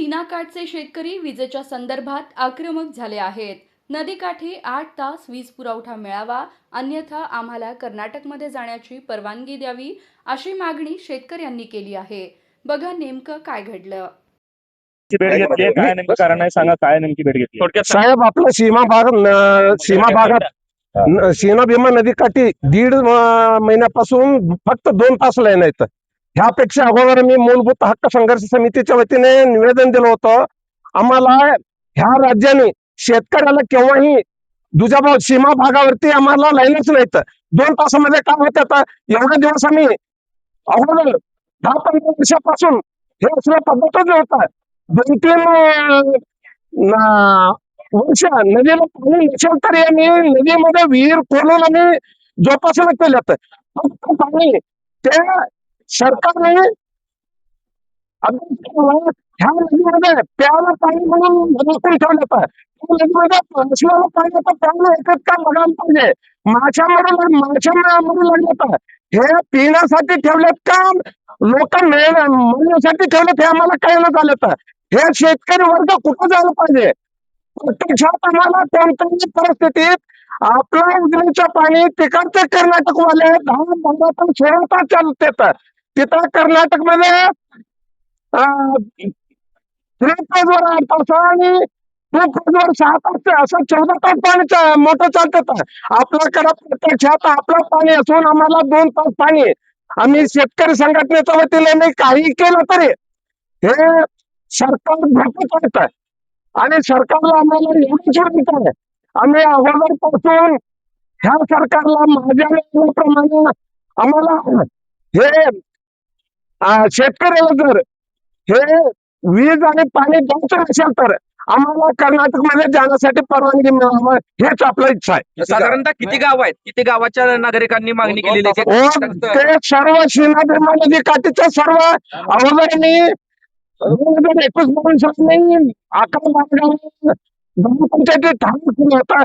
सीनाकाठचे शेतकरी विजेच्या संदर्भात आक्रमक झाले आहेत। नदीकाठी 8 तास वीज पुरवठा मिळावा, अन्यथा आम्हाला कर्नाटकमध्ये जाण्याची परवानगी द्यावी, अशी मागणी शेतकऱ्यांनी केली आहे। बघा नेमकं काय घडलं। भेट घेतली काय नेमकं कारण आहे सांगा, काय नेमकी भेट घेतली? थोडक्यात साहेब, आपलं सीमा भागात सीना भीमा नदीकाठी दीड महिन्यापासून फक्त 2 तास लाईन आहेत। ह्यापेक्षा अगोदर मी मूलभूत हक्क संघर्ष समितीच्या वतीने निवेदन दिलं होतं। आम्हाला ह्या राज्याने शेतकऱ्याला केव्हाही दुजाभाव सीमा भागावरती आम्हाला लाईनच नाहीत। 2 तासामध्ये काय होत आता? एवढे दिवस आम्ही अगोदर 10-15 वर्षापासून हे असल्या पद्धतच होता। 2-3 वर्ष नदीला पाणी नसेल तरी आम्ही नदीमध्ये विहीर खोलून आम्ही जोपासना केल्यात। फक्त पाणी त्या सरकारने ह्या नदीमध्ये प्यायला पाणी म्हणून रोखून ठेवलं। नदीमध्ये असलेलं पाणी आता प्यायला एकच का बघायला पाहिजे। माशा मरू लागल्यात। हे पिण्यासाठी ठेवलेत का लोक मिळण्यासाठी ठेवलेत हे आम्हाला कळलं झालं। हे शेतकरी वर्ग कुठं जायला पाहिजे? प्रत्यक्षात आम्हाला कोणत्याही परिस्थितीत आपलं उजनीचं पाणी तिकडचे कर्नाटकवाले 10-15 तास 16 तास चालतात। तिथं कर्नाटकमध्ये 3 फेजवर 8 तास आणि 2 फेजवर 6 तास असं 14 तास पाणी मोठं चालतात। आपल्याकडे प्रत्यक्षात आपलं पाणी असून आम्हाला 2 तास पाणी। आम्ही शेतकरी संघटनेच्या वतीने काही केलं तरी हे सरकार धोका करत आणि सरकारला आम्हाला एवढीच विनंती आहे, आम्ही अगोदरपासून ह्या सरकारला माझ्या प्रमाणे आम्हाला हे शेतकऱ्याला जर हे वीज आणि पाणी द्यायचं नसेल तर आम्हाला कर्नाटकमध्ये जाण्यासाठी परवानगी मिळावं हेच आपलं इच्छा आहे। साधारणतः किती गाव आहेत, किती गावाच्या नागरिकांनी मागणी केलेली आहे? ते सर्व सीना भीमा नदी काठीचे सर्व अगोदर मी 2021 साली 11 ग्रामपंचायती ठाणे केला होता।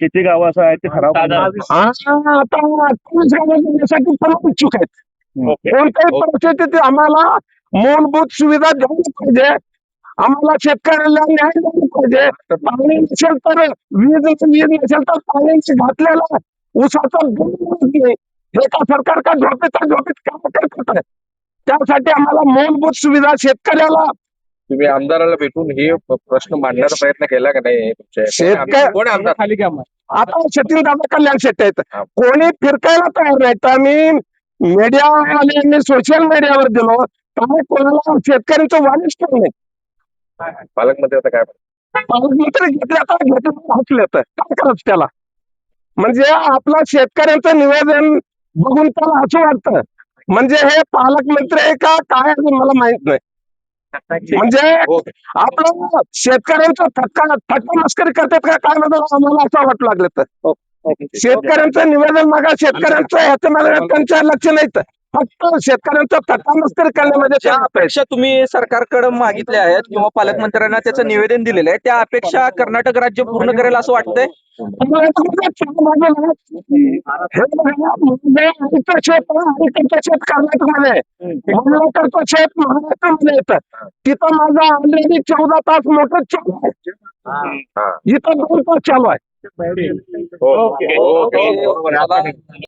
किती गाव असं आहे ते ठराव आता 28 गावं देण्यासाठी पण इच्छुक आहेत। कोणत्याही परिस्थितीत आम्हाला मूलभूत सुविधा द्यायला पाहिजे। आम्हाला शेतकऱ्याला न्याय द्यायला पाहिजे। पाणी नसेल तर वीज नसेल तर पाणी घातलेला ऊसाचा नाही। हे का सरकार का झोपेत काम करत? त्यासाठी आम्हाला मूलभूत सुविधा शेतकऱ्याला। तुम्ही आमदाराला भेटून हे प्रश्न मांडण्याचा प्रयत्न केला का नाही? कोण आमदार खाली घ्या आता सचिन दादा कल्याण शेट्टी आहेत, कोणी फिरकायला तयार नाही। तर मी मीडियावाल्यांनी सोशल मीडियावर दिलो काय कोणाला शेतकऱ्यांचं वाणीच केलं नाही। पालकमंत्री आता काय पालकमंत्री हसले तर काय करायचं त्याला? म्हणजे आपलं शेतकऱ्यांचं निवेदन बघून त्याला हसू वाटतं। म्हणजे हे पालकमंत्री आहे का काय आहे मला माहित नाही। म्हणजे आपलं शेतकऱ्यांचं थट्टा मस्करी करतात का काय आम्हाला असं वाटू लागलं। तर शेतकऱ्यांचं निवेदन मागा, शेतकऱ्यांचं ह्याच्यामध्ये त्यांचं लक्ष नाही, फक्त शेतकऱ्यांचं थट्टा मस्करी करण्यामध्ये ज्या अपेक्षा तुम्ही सरकारकडे मागितल्या आहेत किंवा पालकमंत्र्यांना त्याचं निवेदन दिलेलं आहे, त्या अपेक्षा कर्नाटक राज्य पूर्ण करेल असं वाटतंय? शेत कर्नाटकमध्ये शेत महाराष्ट्रामध्ये येतं। तिथं माझा ऑलरेडी 14 तास मोटर चालू आहे, इथं 2 तास चालू आहे। ओके.